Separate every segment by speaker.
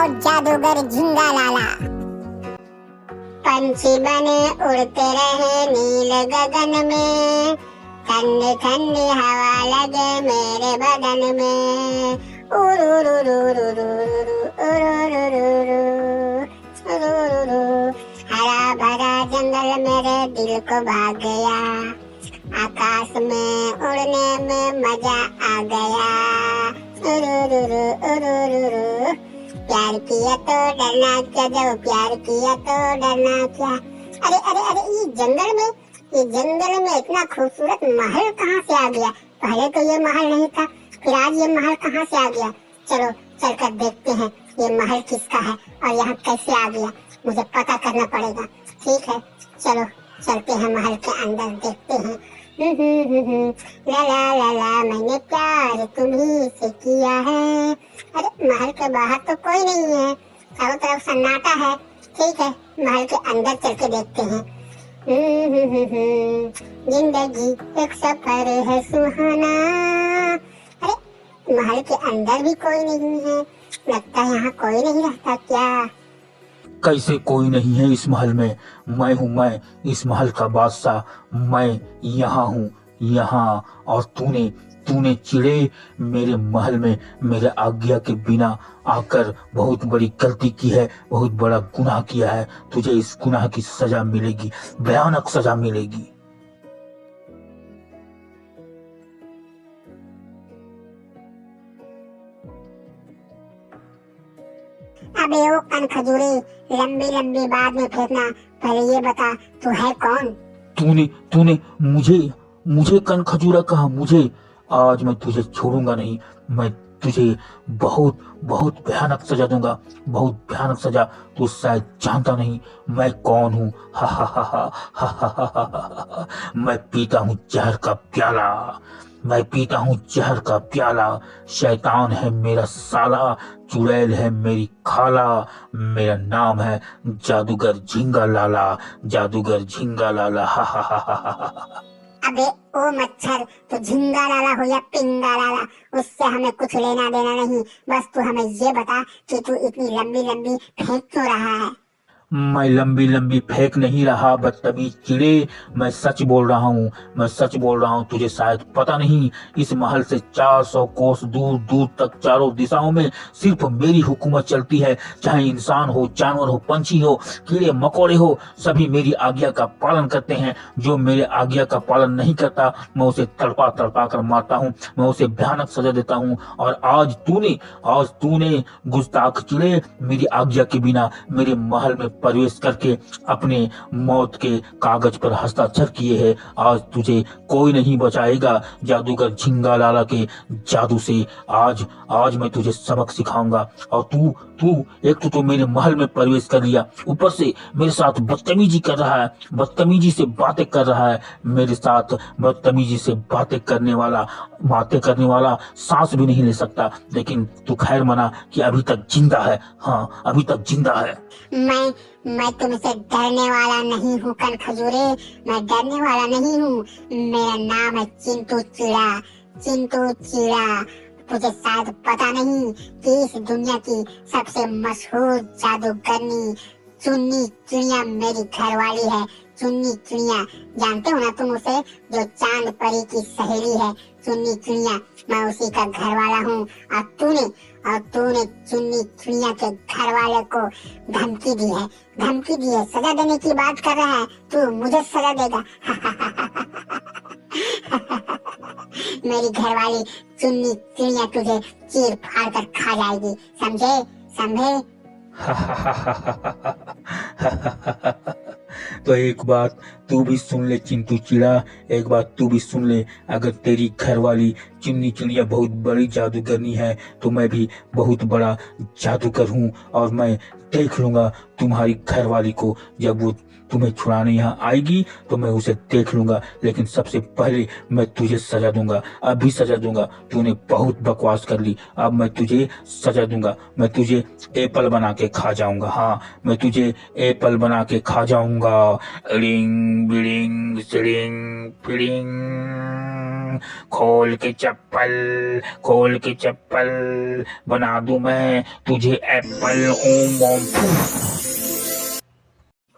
Speaker 1: आओ जादूगर झिंगा लाला। पंछी बने उड़ते रहे नील गगन में, ठंडी ठंडी हवा लगे मेरे बदन में। हरा भरा जंगल मेरे दिल को भाग गया, आकाश में उड़ने में मजा आ गया। प्यार किया तो डरना क्या, जब प्यार किया तो डरना क्या। अरे अरे अरे ये जंगल में इतना खूबसूरत महल कहाँ से आ गया? पहले तो ये महल नहीं था, फिर आज ये महल कहाँ से आ गया? चलो चलकर देखते हैं ये महल किसका है और यहाँ कैसे आ गया, मुझे पता करना पड़ेगा। ठीक है, चलो चलते हैं महल के अंदर, देखते हैं। ला ला ला ला मैंने प्यार तुम्ही से किया है। अरे महल के बाहर तो कोई नहीं है, चारों तरफ सन्नाटा है। ठीक है, महल के अंदर चल के देखते हैं। जिंदगी एक सफर है सुहाना। अरे महल के अंदर भी कोई नहीं है, लगता है यहाँ कोई नहीं रहता क्या?
Speaker 2: कैसे कोई नहीं है इस महल में? मैं हूँ, मैं इस महल का बादशाह, मैं यहाँ हूँ, यहाँ। और तूने चिड़े मेरे महल में मेरे आज्ञा के बिना आकर बहुत बड़ी गलती की है, बहुत बड़ा गुनाह किया है। तुझे इस गुनाह की सजा मिलेगी, भयानक सजा मिलेगी।
Speaker 1: अबे ओ कन खजूरे, लंबी लंबी बात में फेंकना, पहले ये बता तू है कौन?
Speaker 2: तूने मुझे कन खजूरा कहा। मुझे आज मैं तुझे छोड़ूंगा नहीं, मैं तुझे बहुत बहुत भयानक सजा दूंगा, बहुत भयानक सजा। तू शायद जानता नहीं मैं कौन हूँ। हा हा हा हा हा हा हा हा। मैं पीता हूँ जहर का प्याला, मैं पीता हूँ जहर का प्याला। शैतान है मेरा साला, चुड़ैल है मेरी खाला। मेरा नाम है जादूगर झिंगा लाला, जादूगर झिंगा लाला। हा हा हा हा हा।
Speaker 1: अबे ओ मच्छर, तो झिंगा लाला हो या पिंगा लाला, उससे हमें कुछ लेना देना नहीं। बस तू हमें ये बता कि तू इतनी लंबी लंबी फेंक क्यों रहा है?
Speaker 2: मैं लंबी लंबी फेंक नहीं रहा बदतमीज चिड़े, मैं सच बोल रहा हूँ, मैं सच बोल रहा हूँ। तुझे शायद पता नहीं, इस महल से 400 कोस दूर दूर तक चारों दिशाओं में सिर्फ मेरी हुकूमत चलती है। चाहे इंसान हो, जानवर हो, पंछी हो, कीड़े मकोड़े हो, सभी मेरी आज्ञा का पालन करते हैं। जो मेरे आज्ञा का पालन नहीं करता, मैं उसे तड़पा तड़पा कर मारता हूँ, मैं उसे भयानक सजा देता हूँ। और आज तूने गुस्ताख चिड़े मेरी आज्ञा के बिना मेरे महल में प्रवेश करके अपने मौत के कागज पर हस्ताक्षर किए हैं। आज तुझे कोई नहीं बचाएगा जादूगर झिंगा लाला के जादू से। आज मैं तुझे सबक सिखाऊंगा। और तू एक तो मेरे महल में प्रवेश कर लिया, ऊपर से मेरे साथ बदतमीजी कर रहा है, बदतमीजी से बातें कर रहा है मेरे साथ। बदतमीजी से बातें करने वाला सांस भी नहीं ले सकता। लेकिन तू खैर मना कि अभी तक जिंदा है। हाँ, अभी तक जिंदा है।
Speaker 1: मैं तुमसे डरने वाला नहीं हूँ कन खजूरे, मैं डरने वाला नहीं हूँ। मेरा नाम है चिंटू चिड़ा। तुझे शायद पता नहीं कि इस दुनिया की सबसे मशहूर जादूगरनी चुन्नी चिड़िया मेरी घरवाली है। चुन्नी चिड़िया, जानते हो ना तुम उसे, जो चांद परी की सहेली है। चुन्नी चिड़िया, मैं उसी का घर वाला हूँ। और तूने चुन्नी चिड़िया के घर वाले को धमकी दी है, सजा देने की बात कर रहा है। तू मुझे सजा देगा? मेरी घरवाली चुन्नी चिड़िया तुझे चीर फाड़ कर खा जाएगी, समझे?
Speaker 2: तो एक बात तू भी सुन ले चिंटू चिड़ा, एक बात तू भी सुन ले। अगर तेरी घरवाली चुन्नी चिड़िया बहुत बड़ी जादूगरनी है, तो मैं भी बहुत बड़ा जादूगर हूँ। और मैं देख लूंगा तुम्हारी घरवाली को जब वो तुम्हें छुड़ाने यहाँ आएगी तो मैं उसे देख लूंगा, लेकिन सबसे पहले मैं तुझे सजा दूंगा, अभी सजा दूंगा। तूने बहुत बकवास कर ली, अब मैं तुझे सजा दूंगा। मैं तुझे एप्पल बना के खा जाऊंगा। हाँ, मैं तुझे एप्पल बना के खा जाऊंगा। रिंग बिडिंग सिडिंग फिडिंग, खोल के चप्पल बना दूं मैं तुझे एप्पल। ओम ओम फू।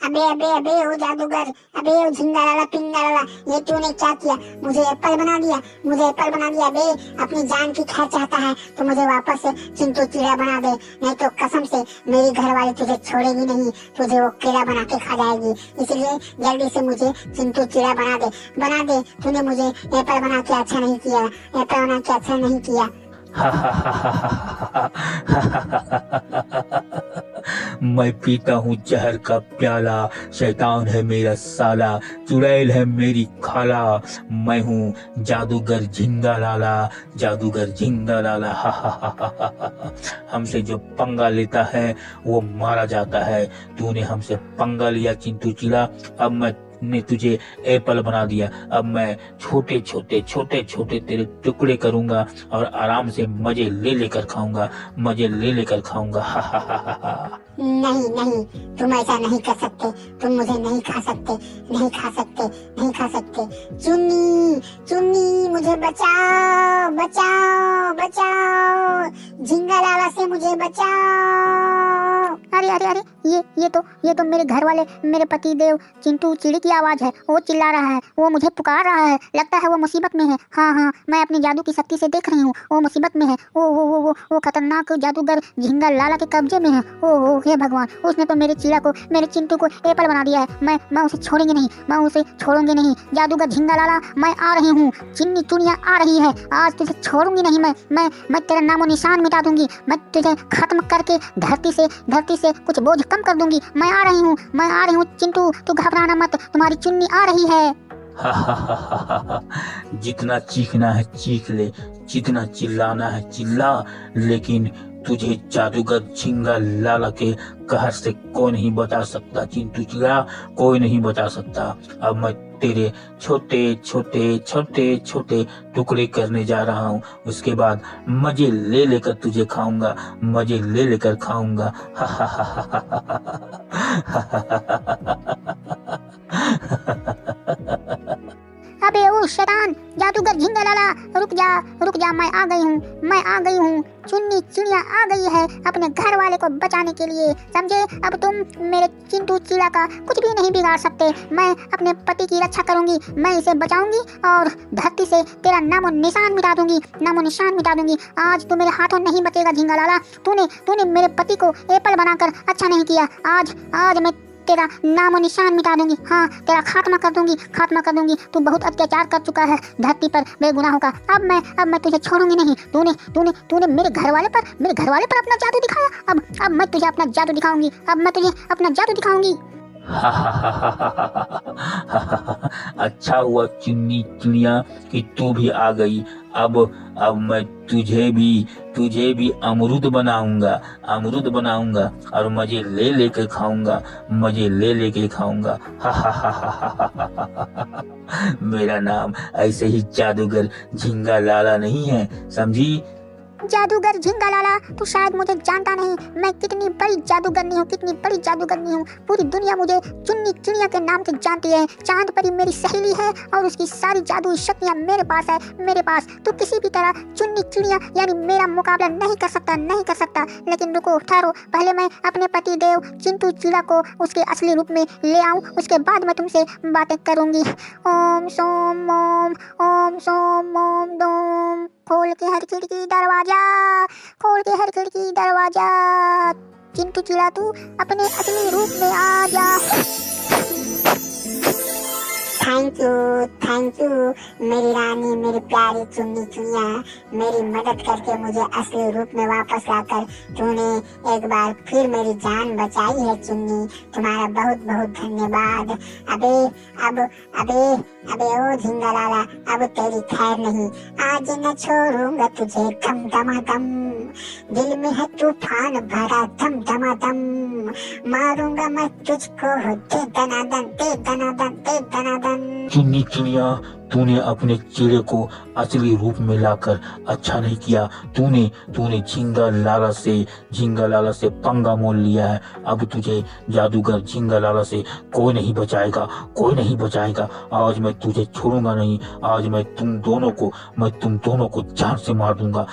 Speaker 1: अबे अबे अबे ओ जादूगर, अबे ओ झिंगा लाला पिंगा लाला, ये तूने क्या किया? मुझे एप्पल बना दिया, मुझे एप्पल बना दिया। बे अपनी जान की खैर चाहता है तो मुझे वापस से चिंटू चिड़ा बना दे, नहीं तो कसम से मेरी घरवाली तुझे छोड़ेगी नहीं, तुझे वो कीड़ा बना के खा जाएगी। इसलिए जल्दी से मुझे चिंटू चिड़ा बना दे, बना दे। तूने मुझे एप्पल बना के अच्छा नहीं किया, एप्पल बना के अच्छा नहीं किया।
Speaker 2: मैं पीता हूँ जहर का प्याला, शैतान है मेरा साला, चुड़ैल है मेरी खाला। मैं हूँ जादूगर झिंगा लाला, जादूगर झिंगा लाला। हमसे जो पंगा लेता है वो मारा जाता है। तूने हमसे पंगा लिया चिंटू चिड़ा, अब ने तुझे एप्पल बना दिया। अब मैं छोटे छोटे तेरे टुकड़े करूंगा और आराम से मजे ले लेकर खाऊंगा, मजे ले लेकर खाऊंगा।
Speaker 1: नहीं नहीं, तुम ऐसा नहीं कर सकते, तुम मुझे नहीं खा सकते, नहीं खा सकते, नहीं खा सकते। चुन्नी चुन्नी मुझे बचाओ, बचाओ बचाओ, झिंगा लाला से मुझे बचाओ।
Speaker 3: अरे अरे अरे, ये तो मेरे घर वाले, मेरे पति देव चिंटू चिड़ी की आवाज है। वो चिल्ला रहा है, वो मुझे पुकार रहा है। लगता है वो मुसीबत में है। हाँ हाँ, मैं अपनी जादू की शक्ति से देख रही हूँ, वो मुसीबत में है। वो खतरनाक जादूगर झिंगा लाला के कब्जे में है। ओ हे भगवान, उसने तो मेरे चिड़ा को, मेरे चिंटू को एप्पल बना दिया है। मैं उसे छोड़ेंगे नहीं, मैं उसे छोड़ूंगी नहीं। जादूगर झिंगा लाला, मैं आ रही हूँ, चिन्नी चुनिया आ रही है। आज तुझे छोड़ूंगी नहीं मैं तेरा नामो निशान मिटा दूंगी। मैं तुझे खत्म करके धरती से कुछ बोझ कम कर दूंगी। मैं आ रही हूँ चिंटू, तू घबराना मत, तुम्हारी चुन्नी आ रही है।
Speaker 2: जितना चीखना है चीख ले, जितना चिल्लाना है चिल्ला, लेकिन तुझे जादूगर झिंगा लाला के कहर से कोई नहीं बचा सकता चिंटू चिड़ा, कोई नहीं बचा सकता। अब मैं तेरे छोटे टुकड़े करने जा रहा हूँ, उसके बाद मजे ले लेकर तुझे खाऊंगा, मजे ले लेकर खाऊंगा।
Speaker 3: अबे ओ शैतान जादूगर झिंगा लाला, रुक जा, मैं आ गई हूँ। चुन्नी चिड़िया आ गई है अपने घर वाले को बचाने के लिए, समझे? अब तुम मेरे चिंटू चिड़ा का कुछ भी नहीं बिगाड़ सकते। मैं अपने पति की रक्षा करूंगी, मैं इसे बचाऊंगी और धरती से तेरा नामो निशान मिटा दूंगी। आज तू मेरे हाथों नहीं बचेगा झिंगा लाला। तूने मेरे पति को एप्पल बनाकर अच्छा नहीं किया। आज मैं तेरा नामो निशान मिटा दूंगी। हाँ, तेरा खात्मा कर दूंगी। तू बहुत अत्याचार कर चुका है धरती पर बेगुनाहों का। अब मैं तुझे छोड़ूंगी नहीं। तूने मेरे घर वाले पर अपना जादू दिखाया। अब मैं तुझे अपना जादू दिखाऊंगी।
Speaker 2: अच्छा हुआ चुन्नी चुनिया कि तू भी आ गई। अब मैं तुझे भी अमरूद बनाऊंगा और मजे ले लेके खाऊंगा। मेरा नाम ऐसे ही जादूगर झिंगा लाला नहीं है, समझी?
Speaker 3: जादूगर झिंगा लाला, तू शायद मुझे जानता नहीं, मैं कितनी बड़ी जादूगरनी हूँ। पूरी दुनिया मुझे चुन्नी चिड़िया के नाम से जानती है। चांद परी मेरी सहेली है और उसकी सारी जादुई शक्तियाँ मेरे पास। तू किसी भी तरह चुन्नी चिड़िया यानी मेरा मुकाबला नहीं कर सकता। लेकिन रुको, ठहरो, पहले मैं अपने पति देव चिंटू चिड़ा को उसके असली रूप में ले आऊँ, उसके बाद मैं तुमसे बातें करूँगी। ओम सोम ओम दोम, खोल के हर खिड़की दरवाजा, चिंटू चिड़ा तू अपने असली रूप में आ जा।
Speaker 1: थैंक यू मेरी रानी, मेरी प्यारी चुन्नी चुनिया, मेरी मदद करके मुझे असली रूप में वापस लाकर तूने एक बार फिर मेरी जान बचाई है चुन्नी। तुम्हारा बहुत बहुत धन्यवाद। अबे ओ झिंगा लाला, अब तेरी खैर नहीं, आज न छोड़ूंगा तुझे दम दमादम। दिल में है तूफान भरा दम दमादम, मारूंगा मैं तुझको दे दनादन दे दनादन दे दनादन।
Speaker 2: चुन्नी चुनिया, तूने अपने चिड़े को असली रूप में लाकर अच्छा नहीं किया। तूने झिंगा लाला से पंगा मोल लिया है। अब तुझे जादूगर झिंगा लाला से कोई नहीं बचाएगा। आज मैं तुझे छोड़ूंगा नहीं। आज मैं तुम दोनों को जान से मार दूंगा।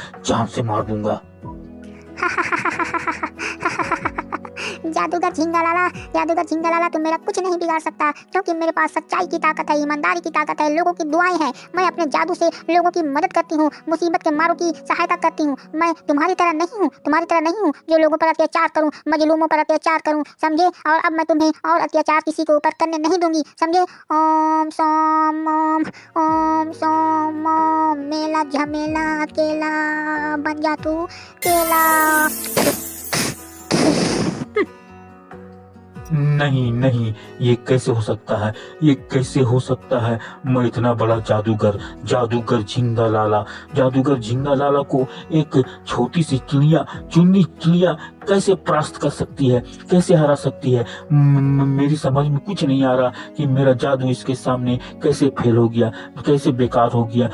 Speaker 3: जादूगर झिंगा लाला, तुम मेरा कुछ नहीं बिगाड़ सकता, क्योंकि मेरे पास सच्चाई की ताकत है, ईमानदारी की ताकत है, लोगों की दुआएं हैं। मैं अपने जादू से लोगों की मदद करती हूँ, मुसीबत के मारों की सहायता करती हूँ। मैं तुम्हारी तरह नहीं हूँ जो लोगों पर अत्याचार करूँ, मजलूमों पर अत्याचार करूँ, समझे? और अब मैं तुम्हें और अत्याचार किसी के ऊपर करने नहीं दूंगी, समझे? ओम सोम ओम, मेला झमेला अकेला बन जा तू केला।
Speaker 2: नहीं, ये कैसे हो सकता है? मैं इतना बड़ा जादूगर झिंगा लाला को एक छोटी सी चुन्नी चिड़िया कैसे परास्त कर सकती है, कैसे हरा सकती है? मेरी समझ में कुछ नहीं आ रहा कि मेरा जादू इसके सामने कैसे फेल हो गया, कैसे बेकार हो गया।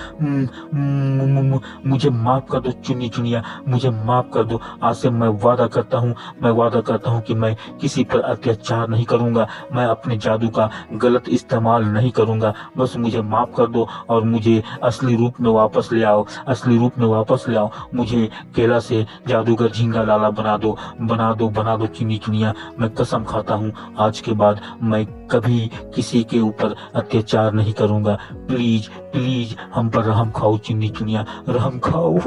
Speaker 2: मुझे माफ कर दो चुन्नी चुनिया, मुझे माफ कर दो। आज से मैं वादा करता हूँ कि मैं किसी पर अत्याचार नहीं करूंगा, मैं अपने जादू का गलत इस्तेमाल नहीं करूंगा। बस मुझे माफ कर दो और मुझे असली रूप में वापस ले आओ। मुझे केला से जादूगर झिंगा लाला बना दो चुन्नी चुनिया। मैं कसम खाता हूँ आज के बाद मैं कभी किसी के ऊपर अत्याचार नहीं करूंगा। प्लीज हम पर रहम खाओ चुन्नी चुनिया, रहम खाओ।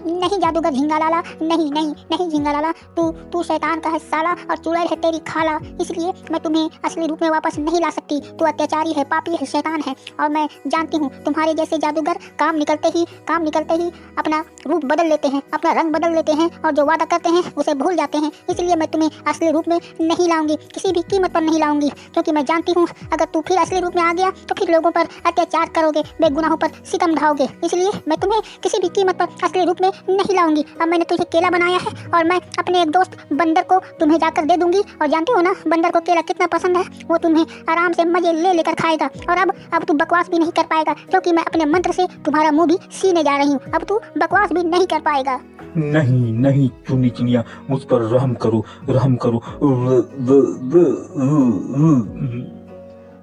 Speaker 3: नहीं जादूगर झिंगा लाला, नहीं झिंगा लाला, तू शैतान का है साला और चुड़ैल है तेरी खाला, इसलिए मैं तुम्हें असली रूप में वापस नहीं ला सकती। तू अत्याचारी है, पापी है, शैतान है, और मैं जानती हूँ तुम्हारे जैसे जादूगर काम निकलते ही अपना रूप बदल लेते हैं, अपना रंग बदल लेते हैं, और जो वादा करते हैं उसे भूल जाते हैं। इसलिए मैं तुम्हें असली रूप में नहीं लाऊंगी, किसी भी कीमत पर नहीं लाऊंगी, क्योंकि मैं जानती हूँ अगर तू फिर असली रूप में आ गया तो फिर लोगों पर अत्याचार करोगे, बेगुनाहों पर सितम ढाओगे। इसलिए मैं तुम्हें किसी भी कीमत पर असली रूप में नहीं लाऊंगी। अब मैंने तुझे केला बनाया है और मैं अपने एक दोस्त बंदर को तुम्हें जाकर दे दूंगी, और जानते हो ना बंदर को केला कितना पसंद है, वो तुम्हें आराम से मजे लेकर खाएगा। और अब तू बकवास भी नहीं कर पाएगा, क्योंकि मैं अपने मंत्र से तुम्हारा मुंह भी सीने जा रही हूँ। अब तू बकवास भी नहीं कर पाएगा।
Speaker 2: नहीं चुन्नी चुनिया, मुझ पर रहम करो।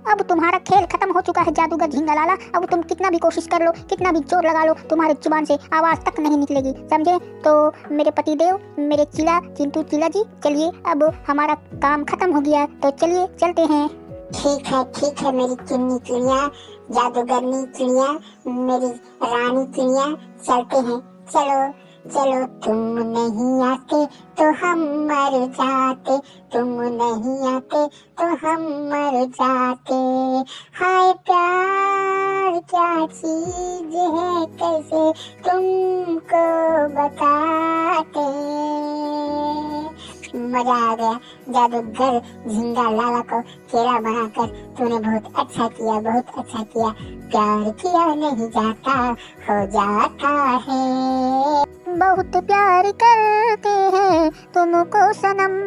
Speaker 3: अब तुम्हारा खेल खत्म हो चुका है जादूगर झिंगा लाला। अब तुम कितना भी कोशिश कर लो, कितना भी जोर लगा लो, तुम्हारी जुबान से आवाज तक नहीं निकलेगी, समझे? तो मेरे पतिदेव, मेरे चिंटू चिला जी, चलिए अब हमारा काम खत्म हो गया, तो चलिए चलते हैं।
Speaker 1: ठीक है मेरी चुन्नी चिड़िया, जादूगरनी चिड़िया, मेरी रानी चिड़िया, चलते हैं। चलो तुम नहीं आते तो हम मर जाते, तुम नहीं आते तो हम मर जाते। हाय प्यार क्या चीज है, कैसे तुमको बताते। मजा आ गया जादूगर झिंगा लाला को केला बनाकर। तूने बहुत अच्छा किया। प्यार किया नहीं जाता, हो जाता है।
Speaker 3: बहुत प्यार करते हैं तुमको सनम।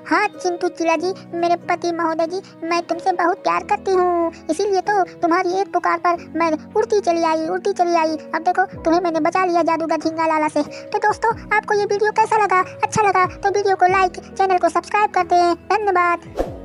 Speaker 3: हाँ चिंटू चिला जी, मेरे पति महोदय जी, मैं तुमसे बहुत प्यार करती हूँ, इसीलिए तो तुम्हारी एक पुकार पर मैं उड़ती चली आई। अब देखो तुम्हें मैंने बचा लिया जादूगर झिंगा लाला से। तो दोस्तों, आपको ये वीडियो कैसा लगा? अच्छा लगा तो वीडियो को लाइक, चैनल को सब्सक्राइब करते हैं। धन्यवाद।